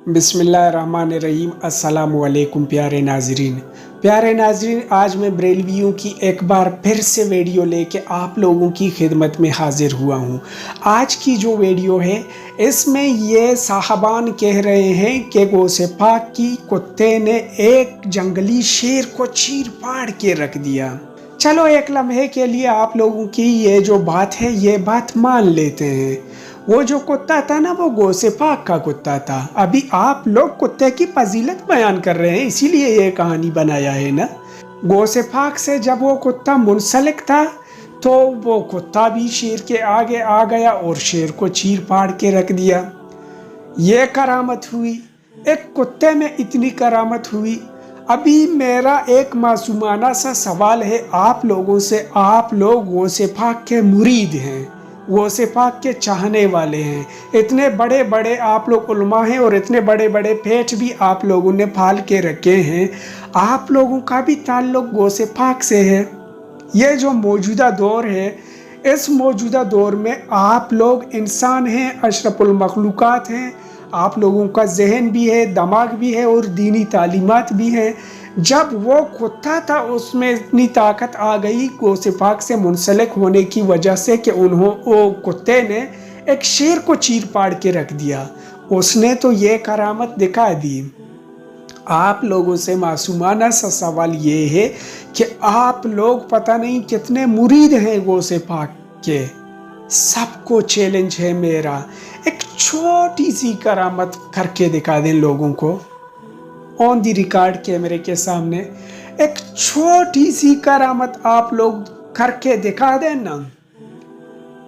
बिस्मिल्लाहिर्रहमानिर्रहीम। अस्सलामुअलैकुम प्यारे नाजरीन, आज मैं बरेलवियों की एक बार फिर से वीडियो लेके आप लोगों की खिदमत में हाजिर हुआ हूँ। आज की जो वीडियो है इसमें ये साहबान कह रहे हैं कि गौसे पाक की कुत्ते ने एक जंगली शेर को चीर फाड़ के रख दिया। चलो एक लम्हे के लिए आप लोगों की ये जो बात है ये बात मान लेते हैं। वो जो कुत्ता था ना, वो गौसे पाक का कुत्ता था। अभी आप लोग कुत्ते की फजीलत बयान कर रहे हैं, इसीलिए ये कहानी बनाया है ना। गौसे पाक से जब वो कुत्ता मुंसलिक था तो वो कुत्ता भी शेर के आगे आ गया और शेर को चीर फाड़ के रख दिया। ये करामत हुई, एक कुत्ते में इतनी करामत हुई। अभी मेरा एक मासूमाना सा सवाल है आप लोगों से। आप लोग गौसे पाक के मुरीद हैं, गौसे पाक के चाहने वाले हैं, इतने बड़े बड़े आप लोग उलमा हैं और इतने बड़े बड़े पेट भी आप लोगों ने पाल के रखे हैं। आप लोगों का भी ताल्लुक गौसे पाक से है। ये जो मौजूदा दौर है, इस मौजूदा दौर में आप लोग इंसान हैं, अशरफुल मखलूकात हैं। आप लोगों का जहन भी है, दिमाग भी है और दीनी तालीमात भी हैं। जब वो कुत्ता था उसमें इतनी ताकत आ गई गौसे पाक से मुंसलिक होने की वजह से कि वो कुत्ते ने एक शेर को चीर फाड़ के रख दिया। उसने तो ये करामत दिखा दी। आप लोगों से मासूमाना सा सवाल ये है कि आप लोग पता नहीं कितने मुरीद हैं गौसे पाक के। सबको चैलेंज है मेरा, एक छोटी सी करामत करके दिखा दें लोगों को ऑन दी रिकॉर्ड कैमरे के सामने। एक छोटी सी करामत आप लोग करके दिखा दें ना।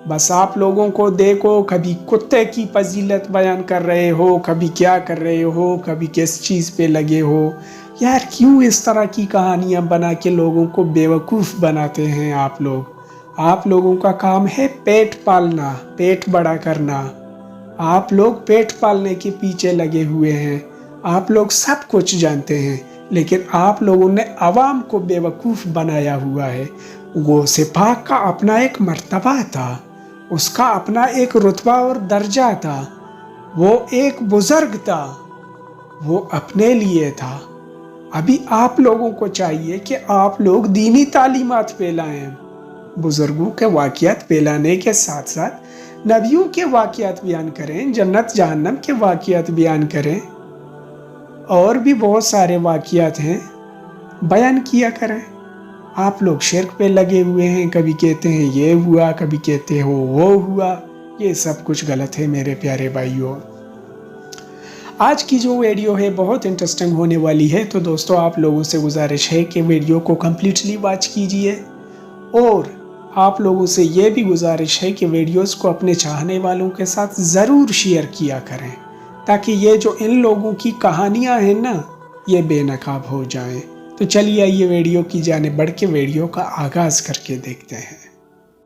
बस आप लोगों को देखो, कभी कुत्ते की फजीलत बयान कर रहे हो, कभी क्या कर रहे हो, कभी किस चीज़ पे लगे हो। यार क्यों इस तरह की कहानियाँ बना के लोगों को बेवकूफ़ बनाते हैं आप लोग। आप लोगों का काम है पेट पालना, पेट बड़ा करना। आप लोग पेट पालने के पीछे लगे हुए हैं। आप लोग सब कुछ जानते हैं, लेकिन आप लोगों ने आवाम को बेवकूफ़ बनाया हुआ है। गौसे पाक का अपना एक मर्तबा था, उसका अपना एक रुतबा और दर्जा था। वो एक बुज़ुर्ग था, वो अपने लिए था। अभी आप लोगों को चाहिए कि आप लोग दीनी तालीमात फैलाएं, बुज़ुर्गों के वाक़यात फैलाने के साथ साथ नबियों के वाक़यात बयान करें, जन्नत जहन्नम के वाक़यात बयान करें, और भी बहुत सारे वाक़यात हैं, बयान किया करें। आप लोग शिर्क पे लगे हुए हैं, कभी कहते हैं ये हुआ, कभी कहते हो वो हुआ। ये सब कुछ गलत है मेरे प्यारे भाइयों। आज की जो वीडियो है बहुत इंटरेस्टिंग होने वाली है, तो दोस्तों आप लोगों से गुजारिश है कि वीडियो को कम्प्लीटली वॉच कीजिए, और आप लोगों से ये भी गुजारिश है कि वीडियोस को अपने चाहने वालों के साथ ज़रूर शेयर किया करें, ताकि ये जो इन लोगों की कहानियां हैं ना, ये बेनकाब हो जाएं। तो चलिए आइए वीडियो की जाने बढ़ के वीडियो का आगाज़ करके देखते हैं।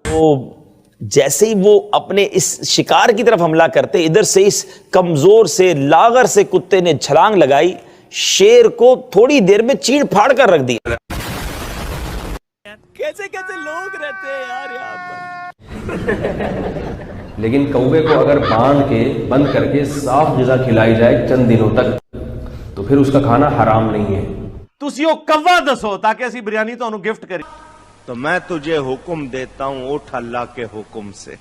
तो जैसे ही वो अपने इस शिकार की तरफ हमला करते, इधर से इस कमज़ोर से लागर से कुत्ते ने छलांग लगाई, शेर को थोड़ी देर में चीड़ फाड़ कर रख दिया। कैसे कैसे लोग रहते हैं यार यहाँ पर। लेकिन कौवे को अगर बांध के बंद करके साफ ग़िज़ा खिलाई जाए चंद दिनों तक, तो फिर उसका खाना हराम नहीं है। तुसी ओ कव्वा दसो ताकि असी बिरयानी तो गिफ्ट करी। तो मैं तुझे हुक्म देता हूं, उठ अल्लाह के हुक्म से।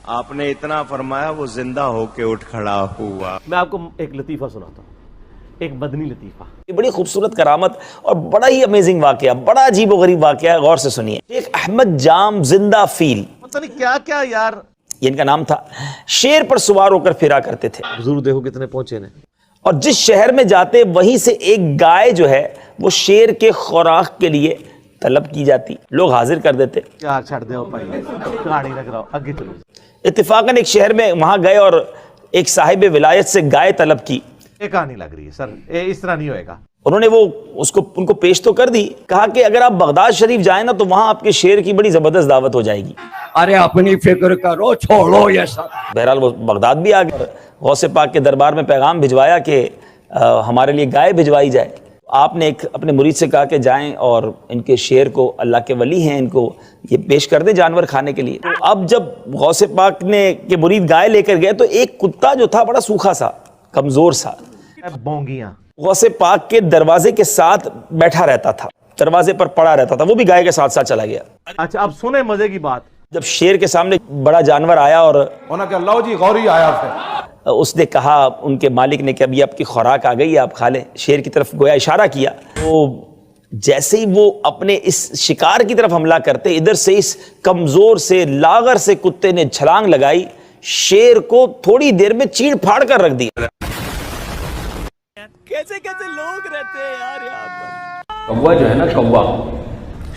आपने इतना फरमाया, वो जिंदा होके उठ खड़ा हुआ। मैं आपको एक लतीफ़ा सुनाता हूँ, एक मदनी लतीफ़ा। ये बड़ी खूबसूरत करामत और बड़ा ही अमेजिंग वाकया, बड़ा अजीब व गरीब वाकया, गौर से सुनिए। शेख अहमद जाम जिंदा फील, पता नहीं क्या क्या यार, ये इनका नाम था। शेर पर सवार होकर फिरा करते थे। हुजूर देखो कितने पहुंचे ने। और जिस शहर में जाते वहीं से एक गाय जो है वो शेर के खुराक के लिए तलब की जाती, लोग हाजिर कर देते। क्या छड़ दे भाई, कहानी रख रहा हूं, आगे चलो। इत्तेफाकन एक शहर में वहां गए और एक साहिब विलायत से गाय तलब की। ये कहानी लग रही है सर, इस तरह नहीं होएगा। उन्होंने वो उनको पेश तो कर दी, कहा कि अगर आप बगदाद शरीफ जाए ना तो वहां आपके शेर की बड़ी जबरदस्त दावत हो जाएगी। अरे अपनी फिक्र करो, छोड़ो ये सब। बहरहाल वो बगदाद भी आ गए, गौसे पाक के दरबार में पैगाम भिजवाया कि हमारे लिए गाय भिजवाई जाए। आपने एक अपने मुरीद से कहा कि जाएं और इनके शेर को, अल्लाह के वली हैं, इनको ये पेश कर दे जानवर खाने के लिए। तो अब जब गौसे पाक ने के मुरीद गाय लेकर गए तो एक कुत्ता जो था बड़ा सूखा सा, کمزور سا، بونگیاں. غوث پاک کے دروازے کے ساتھ بیٹھا رہتا تھا، دروازے پر پڑا رہتا تھا، وہ بھی گائے کے ساتھ ساتھ چلا گیا. اچھا اب سنیں مزے کی بات. جب شیر کے سامنے بڑا جانور آیا اور اللہ جی غوری آیا پھر اس نے کہا، ان کے مالک نے کہ ابھی آپ کی خوراک آ گئی ہے، آپ کھا لیں. شیر کی طرف گویا اشارہ کیا. وہ جیسے ہی وہ اپنے اس شکار کی طرف حملہ کرتے، ادھر سے اس کمزور سے لاغر سے کتے نے چھلانگ لگائی، شیر کو تھوڑی دیر میں چیڑ پھاڑ کر رکھ دیا. کیسے کیسے لوگ رہتے ہیں یار یہاں پر. کوا جو ہے نا، کوا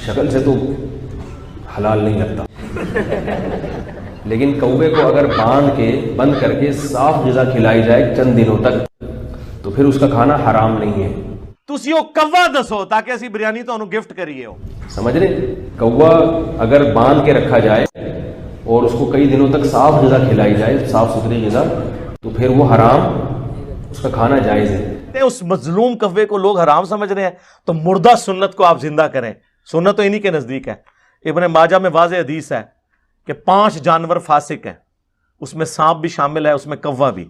شکل سے تو حلال نہیں لگتا، لیکن کوے کو اگر باندھ کے بند کر کے صاف غذا کھلائی جائے چند دنوں تک تو پھر اس کا کھانا حرام نہیں ہے. تسی وہ کوا دسو تاکہ اسی بریانی تو گفٹ کریے ہو. سمجھ رہے؟ کوا اگر باندھ کے رکھا جائے اور اس کو کئی دنوں تک صاف غذا کھلائی جائے، صاف ستھری غذا، تو پھر وہ حرام، اس کا کھانا جائز ہے. اس مظلوم کوے کو لوگ حرام سمجھ رہے ہیں تو مردہ سنت کو آپ زندہ کریں. سنت تو انہی کے نزدیک ہے. ابن ماجہ میں واضح حدیث ہے کہ 5 جانور فاسق ہیں، اس میں سانپ بھی شامل ہے، اس میں کوا بھی.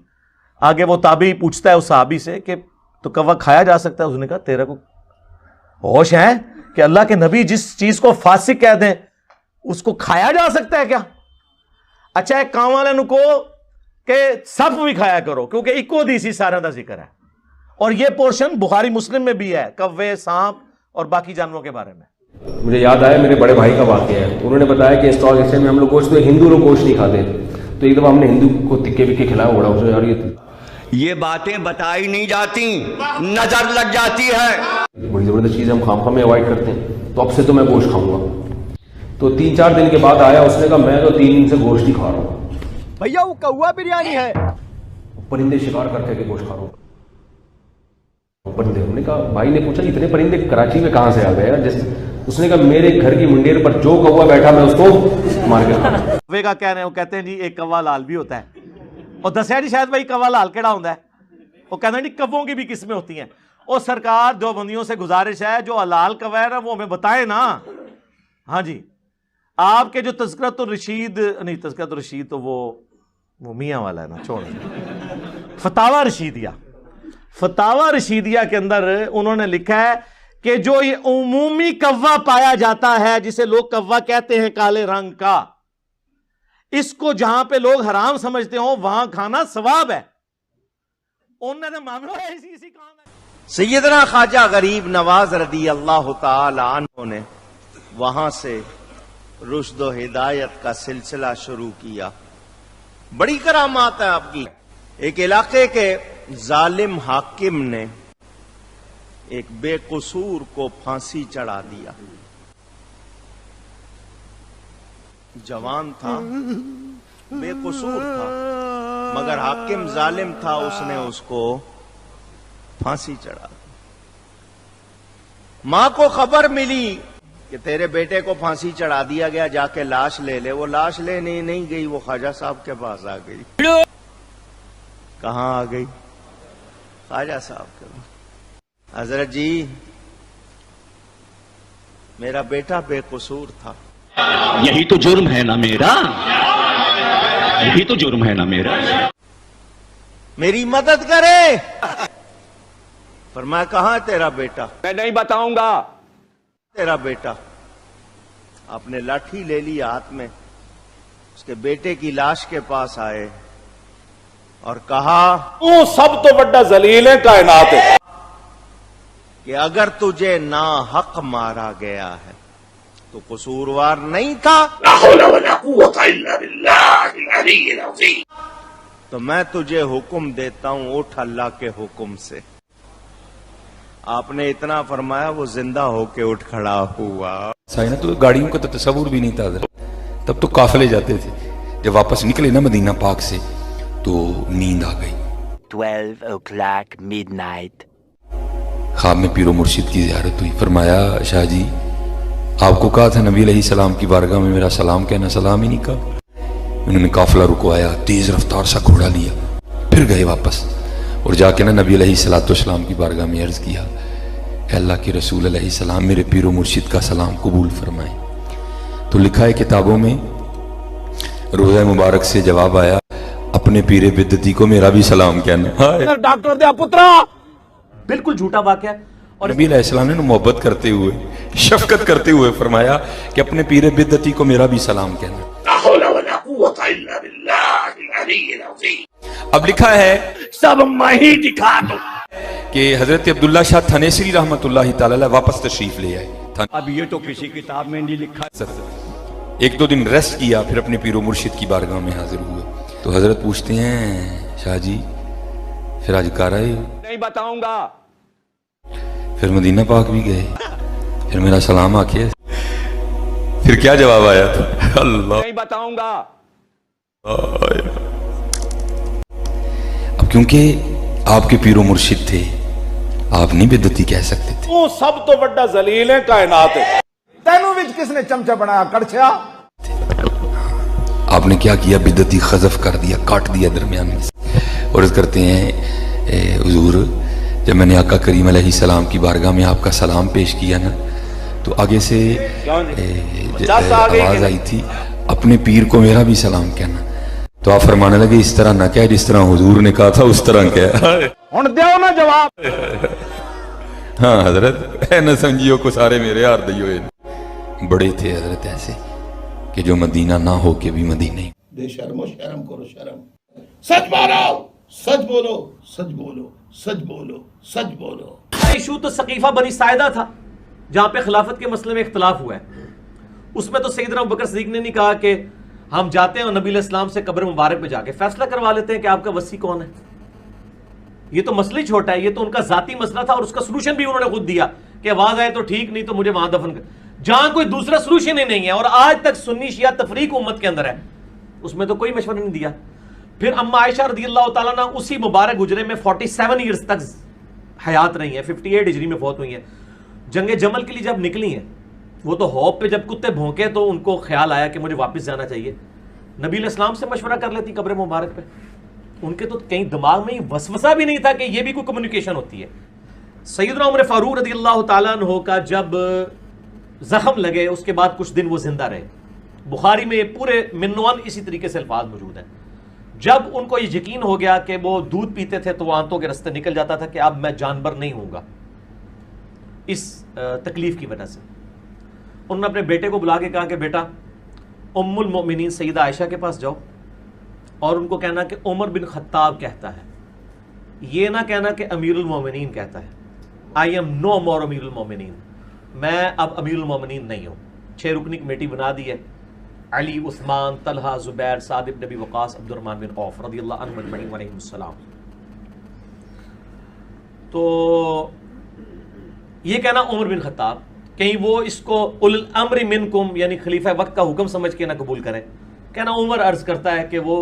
آگے وہ تابعی پوچھتا ہے اس صحابی سے کہ تو کوا کھایا جا سکتا ہے؟ اس نے کہا تیرے کو ہوش ہے کہ اللہ کے نبی جس چیز کو فاسق کہہ دیں اس کو کھایا جا سکتا ہے کیا؟ اچھا ایک کام والے نو کو کہ سب بھی کھایا کرو کیونکہ ایکو دیسی سارا دا ذکر ہے، اور یہ پورشن بخاری مسلم میں بھی ہے کوے، سانپ اور باقی جانوروں کے بارے میں. مجھے یاد آیا میرے بڑے بھائی کا واقعہ ہے. انہوں نے بتایا کہ اسٹاک ایکسچینج میں ہم لوگ گوشت، ہندو لوگ گوشت نہیں کھاتے، تو ایک دفعہ ہم نے ہندو کو تکے وکے کھلایا، بڑا اسے یار یہ باتیں بتائی نہیں جاتی، نظر لگ جاتی ہے. بڑی زبردست چیز ہم خام میں اوائڈ کرتے ہیں، تو اب سے تو میں گوشت کھاؤں گا. تو 3-4 دن کے بعد آیا، اس نے کہا میں تو 3 دن سے گوشت ہی کھا رہا ہوں. بھیا وہ کوا بریانی ہے. پرندے شکار کر کے گوشت کھا رہا ہوں. پرندے، ہم نے کہا، بھائی نے پوچھا اتنے پرندے کراچی میں کہاں سے آ گئے؟ جیسے اس نے کہا میرے گھر کی منڈیر پر جو کوا بیٹھا میں اس کو مار کے کھا. کوے کا کہہ رہے ہیں، وہ کہتے ہیں جی ایک کوا لال بھی ہوتا ہے. اور دسیا جی شاید بھائی کوا لال کیڑا ہوتا ہے؟ وہ کہتے ہیں جی کووں کی بھی قسمیں ہوتی ہیں. اور سرکار جو بندیوں سے گزارش ہے جو حلال کوا ہے وہ ہمیں بتائیں نا. ہاں جی، آپ کے جو تذکرۃ الرشید، نہیں تذکرۃ الرشید تو وہ میاں والا ہے نا، چھوڑ. فتاوی رشیدیہ، فتاوی رشیدیہ کے اندر انہوں نے لکھا ہے کہ جو یہ عمومی کوا پایا جاتا ہے جسے لوگ کوا کہتے ہیں کالے رنگ کا، اس کو جہاں پہ لوگ حرام سمجھتے ہوں وہاں کھانا ثواب ہے. انہوں نے معاملہ ہے اسی کام ہے. سیدنا خواجہ غریب نواز رضی اللہ تعالی عنہ نے وہاں سے رشد و ہدایت کا سلسلہ شروع کیا. بڑی کرامات ہے آپ کی. ایک علاقے کے ظالم حاکم نے ایک بے قصور کو پھانسی چڑھا دیا. جوان تھا، بے قصور تھا، مگر حاکم ظالم تھا، اس نے اس کو پھانسی چڑھا دی. ماں کو خبر ملی کہ تیرے بیٹے کو پھانسی چڑھا دیا گیا، جا کے لاش لے لے. وہ لاش لینے نہیں گئی، وہ خواجہ صاحب کے پاس آ گئی. کہاں آ گئی؟ خواجہ صاحب کے پاس. حضرت جی میرا بیٹا بے قصور تھا. یہی تو جرم ہے نا میرا، یہی تو جرم ہے نا میرا، میری مدد کرے. فرمایا کہاں ہے تیرا بیٹا؟ میں نہیں بتاؤں گا. تیرا بیٹا. آپ نے لاٹھی لے لی ہاتھ میں، اس کے بیٹے کی لاش کے پاس آئے اور کہا تو سب تو بڑا ذلیل ہے کائنات ہے کہ اگر تجھے ناحق مارا گیا ہے تو قصوروار نہیں تھا، تو میں تجھے حکم دیتا ہوں اٹھ اللہ کے حکم سے. آپ نے اتنا فرمایا وہ زندہ ہو کے اٹھ کھڑا ہوا. سائنہ تو گاڑیوں کا تو تصور بھی نہیں تھا، تب تو قافلے جاتے تھے. جب واپس نکلے نا مدینہ پاک سے تو نیند آ گئی. 12 o'clock midnight. خواب میں پیر و مرشد کی زیارت ہوئی. فرمایا شاہ جی آپ کو کہا تھا نبی علیہ السلام کی بارگاہ میں میرا سلام کہنا، سلام ہی نہیں کہا. انہوں نے قافلہ رکوایا، تیز رفتار سا گھوڑا لیا، پھر گئے واپس اور جا کے نا نبی علیہ السلام کی بارگاہ میں عرض کیا، اے اللہ کے رسول علیہ السلام میرے پیر و مرشد کا سلام قبول فرمائیں. تو لکھا ہے کتابوں میں، روزہ مبارک سے جواب آیا، अपने पीरे बिद्दती को मेरा भी सलाम कहना। हाय। डॉक्टर दे पुत्रा बिल्कुल झूठा वाकया है। और नबी अलैहिस्सलाम ने मोहब्बत करते हुए, शफकत करते हुए फरमाया कि अपने पीरे बिद्दती को मेरा भी सलाम कहना। अब लिखा है सब मैं ही दिखा दूं कि हजरत अब्दुल्ला शाह थानेसरी रहमतुल्लाहि तआला अलैह वापस तशरीफ ले आए। अब ये तो किसी किताब में नहीं लिखा। एक दो दिन रेस्ट किया, फिर अपने पीरो मुर्शिद की बारगाह में हाजिर हुए। तो हजरत पूछते हैं, शाह जी फिर आज कर आए हो? नहीं बताऊंगा। फिर मदीना पाक भी गए, फिर मेरा सलाम आके, फिर क्या जवाब आया था? अल्लाह नहीं बताऊंगा। अब क्योंकि आपके पीरो मुर्शिद थे, आप नहीं बिद्दती कह सकते थे। तू सब तो बड़ा जलील है कायनात है। तेनू विच किसने चमचा बनाया कड़छा? आपने क्या किया? बिद्दती खजफ कर दिया, काट दिया दरमियान में से। और करते हैं हुजूर, जब मैंने आका करीम अलैहिस्सलाम की बारगाह में आपका सलाम पेश किया ना, तो आगे से आवाज आई थी, अपने पीर को मेरा भी सलाम कहना। तो आप फरमाने लगे, इस तरह ना कह जिस तरह हुजूर ने कहा था, उस तरह कह। हुण देओ ना जवाब। हाँ हजरत, न समझियो को सारे मेरे हार दियो। बड़े थे हजरत ऐसे कि जो मदीना ना हो के भी मदीने। बेशर्मो शर्म करो शर्म। सच बोलो, सच बोलो, सच बोलो, सच बोलो, सच बोलो। इशू तो सकीफा बनी साइदा था, जहां पे खिलाफत के मसले में इख्तलाफ हुआ है। उसमें तो सैयदना अबू बकर सिद्दीक ने नहीं कहा कि हम जाते हैं और नबी अलैहिस्सलाम से कब्र मुबारक में जाके फैसला करवा लेते हैं कि आपका वसी कौन है। ये तो मसला ही छोटा है, ये तो उनका जाती मसला था और उसका सलूशन भी उन्होंने खुद दिया कि आवाज आए तो ठीक, नहीं तो मुझे वहां दफन कर। जहां कोई दूसरा सलूशन ही नहीं है और आज तक सुन्नी शिया तफरीक उम्मत के अंदर है, उसमें तो कोई मशवरा नहीं दिया। फिर अम्मा आयशा रज़ियल्लाहु ताला अन्हा उसी मुबारक गुजरे में 47 ईयर्स तक हयात रही है, 58 हिजरी में फौत हुई है। जंगे जमल के लिए जब निकली हैं, वो तो हौब पे जब कुत्ते भौंके तो उनको ख्याल आया कि मुझे वापस जाना चाहिए। नबी अलैहिस्सलाम से मशवरा कर लेती कब्र मुबारक पे। उनके तो कहीं दिमाग में वसवसा भी नहीं था कि ये भी कोई कम्युनिकेशन होती है। सैयदना उमर फारूक रज़ियल्लाहु ताला अन्हु का जब जख्म लगे, उसके बाद कुछ दिन वो जिंदा रहे। बुखारी में पूरे मिन्नवान इसी तरीके से अल्फाज मौजूद हैं। जब उनको ये यकीन हो गया कि वो दूध पीते थे तो वो आंतों के रास्ते निकल जाता था कि अब मैं जानवर नहीं हूँगा, इस तकलीफ की वजह से उन्होंने अपने बेटे को बुला के कहा कि बेटा, उम्मुल मोमिनीन सैयदा आयशा के पास जाओ और उनको कहना कि उमर बिन खत्ताब कहता है, ये ना कहना कि अमीरुल मोमिनीन कहता है। आई एम नो मोर अमीरुल मोमिनीन, मैं अब अमीरुल मोमिनीन नहीं हूँ। 6 रुकनी कमेटी बना दी है, अली, उस्मान, तलहा, जुबैर, साद इब्न अबी वक़ास, अब्दुर्रहमान बिन औफ रज़ियल्लाहु अन्हुम अजमईन व अलैहिमुस्सलाम। तो ये कहना उमर बिन खत्ताब, कहीं वो इसको उल अम्र मिनकुम यानी खलीफा वक्त का हुक्म समझ के ना कबूल करें। कहना उमर अर्ज करता है कि वो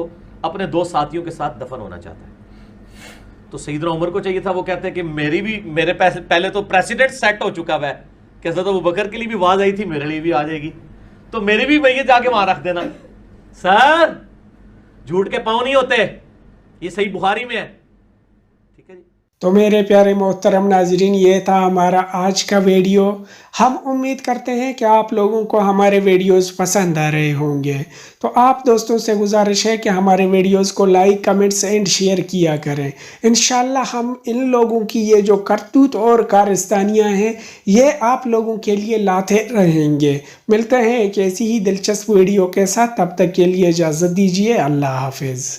अपने 2 साथियों के साथ दफन होना चाहता है। तो सैयदना उमर को चाहिए था, वो कहते हैं कि मेरे पहले तो प्रेसिडेंट सेट हो चुका हुआ है कि हज़रत अबू बकर के लिए भी आवाज आई थी, मेरे लिए भी आ जाएगी, तो मेरे भी भैया जाके वहां रख देना। सर झूठ के पांव नहीं होते, ये सही बुखारी में है। ठीक है जी। तो मेरे प्यारे मोहतरम नाजरीन, ये था हमारा आज का वीडियो। हम उम्मीद करते हैं कि आप लोगों को हमारे वीडियोस पसंद आ रहे होंगे। तो आप दोस्तों से गुजारिश है कि हमारे वीडियोस को लाइक, कमेंट्स एंड शेयर किया करें। इंशाल्लाह हम इन लोगों की ये जो करतूत और कारस्तानियाँ हैं, ये आप लोगों के लिए लाते रहेंगे। मिलते हैं एक ऐसी ही दिलचस्प वीडियो के साथ, तब तक के लिए इजाज़त दीजिए। अल्लाह हाफिज़।